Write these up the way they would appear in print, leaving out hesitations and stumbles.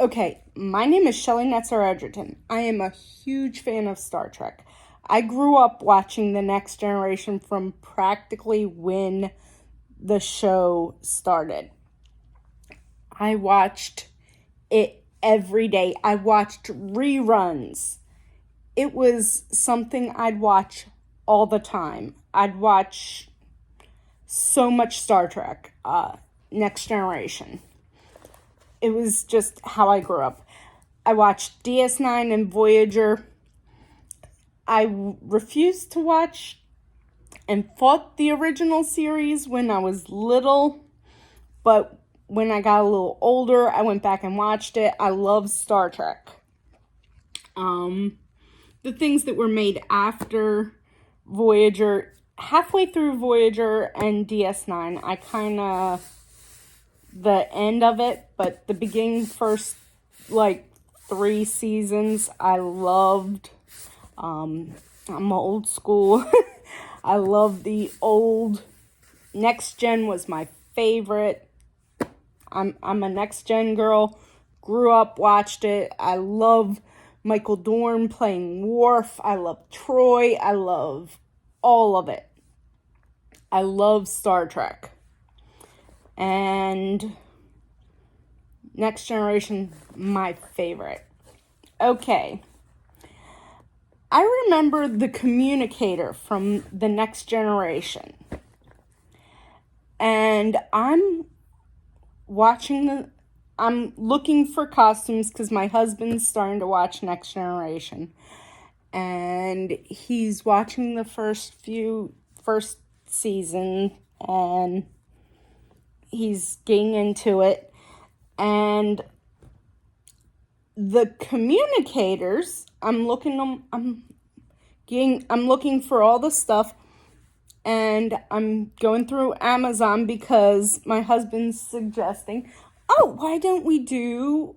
Okay, my name is Netzer-Edgerton. I am a huge fan of Star Trek. I grew up watching The Next Generation from practically when the show started. I watched it every day. I watched reruns. It was something I'd watch all the time. I'd watch so much Star Trek, Next Generation. It was just how I grew up. I watched DS9 and Voyager. I refused to watch and fought the original series when I was little, but when I got a little older, I went back and watched it. I love Star Trek. The things that were made after Voyager, halfway through Voyager and DS9, I kind of, the end of it, but the beginning, first, 3 seasons, I loved. I'm old school. I love the old. Next Gen was my favorite. I'm a Next Gen girl. Grew up, watched it. I love Michael Dorn playing Worf. I love Troy. I love all of it. I love Star Trek. And Next Generation, my favorite. Okay. I remember the communicator from The Next Generation. And I'm looking for costumes because my husband's starting to watch Next Generation. And he's watching the first season, and he's getting into it. And the communicators, I'm looking for all the stuff, and I'm going through Amazon because my husband's suggesting, why don't we do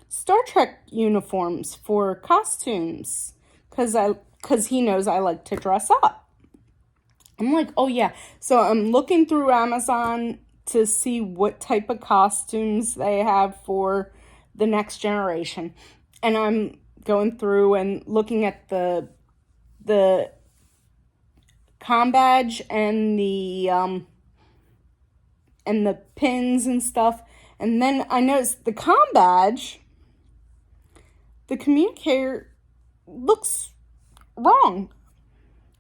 Star Trek uniforms for costumes? Because he knows I like to dress up. I'm like, oh yeah. So I'm looking through Amazon to see what type of costumes they have for the Next Generation. And I'm going through and looking at the comm badge and the pins and stuff. And then I noticed the comm badge, the communicator looks wrong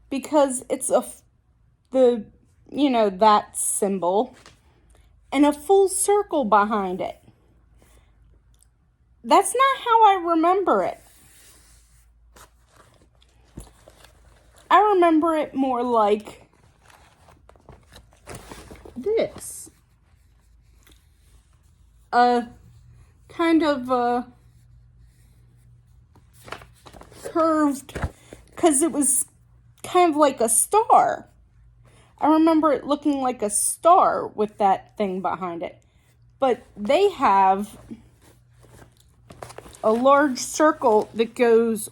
because it's that symbol and a full circle behind it. That's not how I remember it. I remember it more like this. Kind of curved, because it was kind of like a star. I remember it looking like a star with that thing behind it. But they have a large circle that goes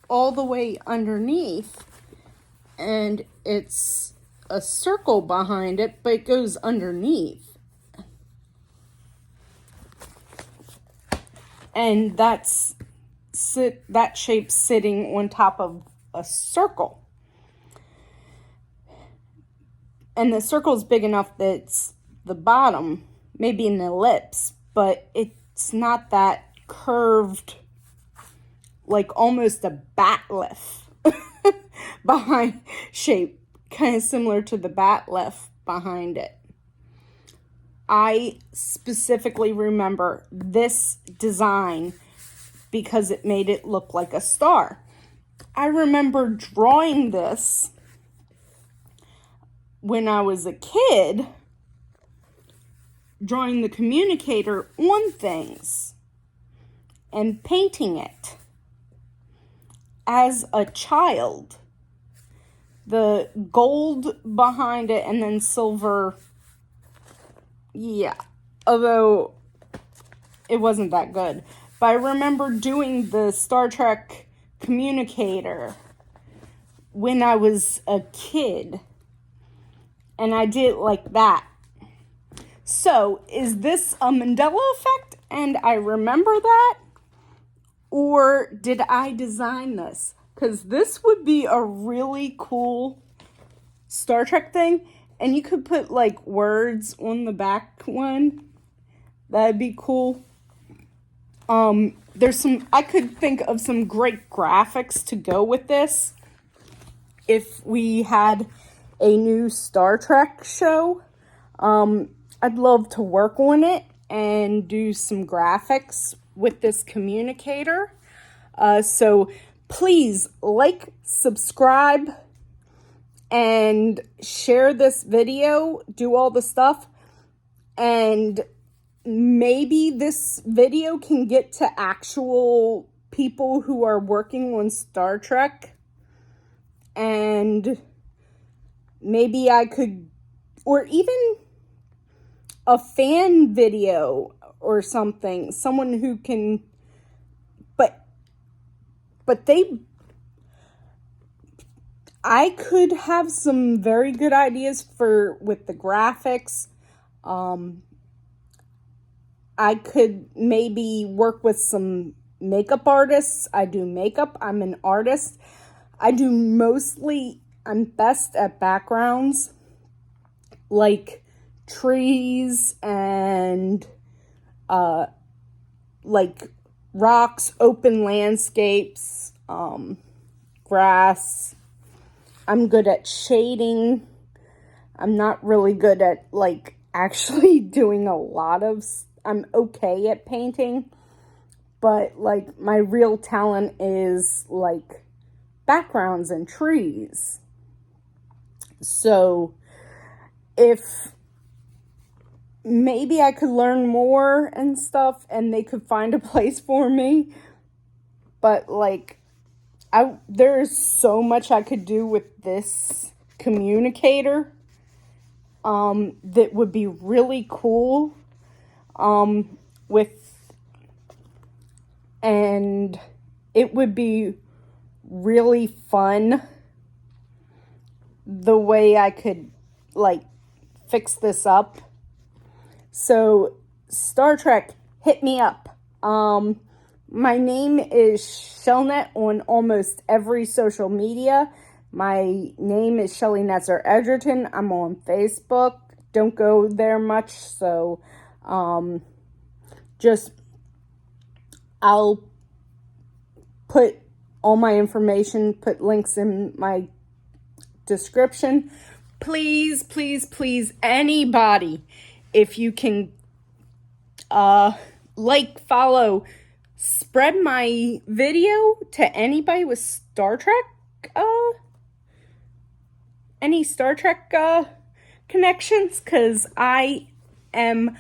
all the way underneath, and it's a circle behind it, but it goes underneath. And that shape's sitting on top of a circle. And the circle's big enough that it's the bottom, maybe an ellipse, but it's not that curved, like almost a bat lift behind shape, kind of similar to the bat lift behind it. I specifically remember this design because it made it look like a star. I remember drawing this when I was a kid, drawing the communicator on things and painting it as a child. The gold behind it and then silver. Yeah, although it wasn't that good. But I remember doing the Star Trek communicator when I was a kid. And I did it like that. So, is this a Mandela effect? and I remember that? Or did I design this? Because this would be a really cool Star Trek thing. And you could put like words on the back one. That'd be cool. I could think of some great graphics to go with this. If we had a new Star Trek show, I'd love to work on it and do some graphics with this communicator. So please like, subscribe, and share this video, do all the stuff, and maybe this video can get to actual people who are working on Star Trek, and maybe I could, or even a fan video or something, someone who can, but I could have some very good ideas with the graphics. I could maybe work with some makeup artists. I do makeup. I'm an artist. I'm best at backgrounds, like trees and like rocks, open landscapes, grass. I'm good at shading. I'm not really good at like actually doing a lot of, I'm okay at painting, but like my real talent is like backgrounds and trees. So if maybe I could learn more and stuff and they could find a place for me, but like there's so much I could do with this communicator that would be really cool and it would be really fun the way I could like fix this up. So Star Trek, hit me up. My name is Shellnet on almost every social media. My name is Shelly Netzer-Edgerton. I'm on Facebook. Don't go there much, so I'll put all my information, put links in my description. Please, please, please, anybody, if you can follow, spread my video to anybody with Star Trek, any Star Trek connections, because I am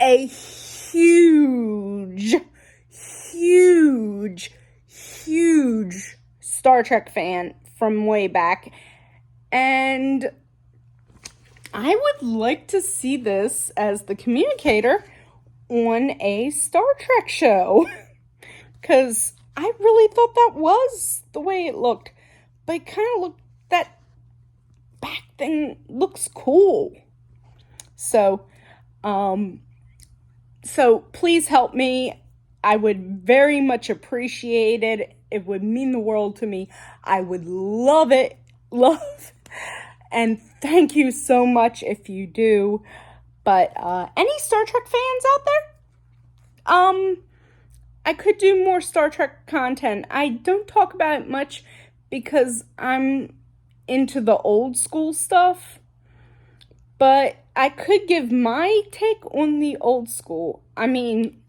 a huge Star Trek fan from way back, and I would like to see this as the communicator on a Star Trek show, because I really thought that was the way it looked, but it kind of looked, that back thing looks cool. So please help me. I would very much appreciate it. It would mean the world to me. I would love it. And thank you so much if you do. But any Star Trek fans out there? I could do more Star Trek content. I don't talk about it much because I'm into the old school stuff. But I could give my take on the old school. I mean,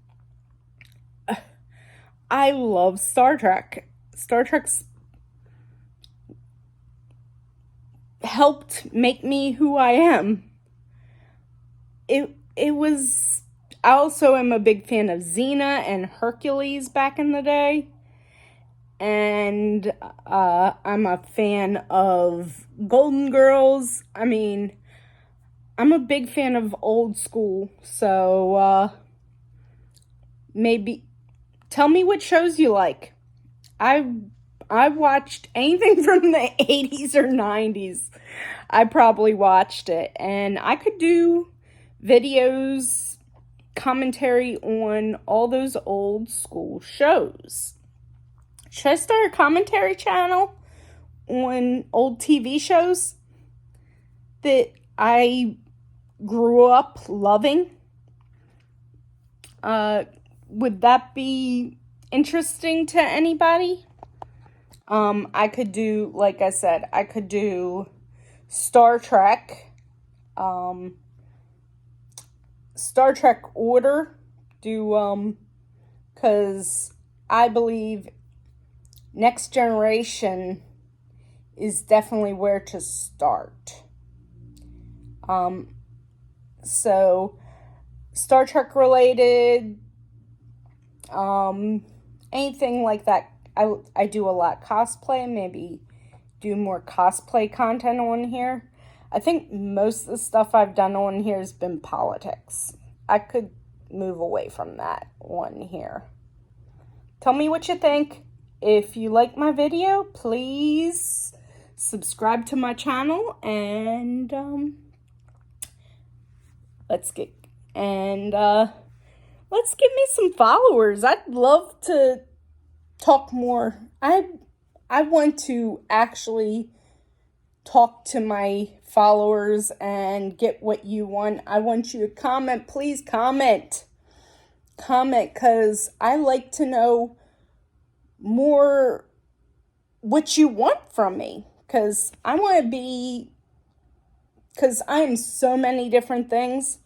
I love Star Trek. Star Trek's helped make me who I am. I also am a big fan of Xena and Hercules back in the day. And I'm a fan of Golden Girls. I mean, I'm a big fan of old school. So maybe tell me what shows you like. I watched anything from the 80s or 90s. I probably watched it. And I could do videos commentary on all those old school shows. Should I start a commentary channel on old TV shows that I grew up loving? Would that be interesting to anybody? I could do, like I said, I could do Star Trek, Star Trek Order, because I believe Next Generation is definitely where to start. So Star Trek related, anything like that. I do a lot cosplay, maybe do more cosplay content on here. I think most of the stuff I've done on here has been politics. I could move away from that on here. Tell me what you think. If you like my video, please subscribe to my channel, and let's give me some followers. I'd love to talk more. I want to actually talk to my followers and get what you want. I want you to comment. Please comment. Comment, because I like to know more what you want from me. Because I am so many different things.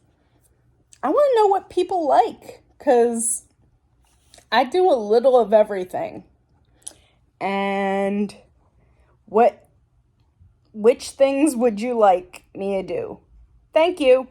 I want to know what people like, because I do a little of everything. And which things would you like me to do? Thank you.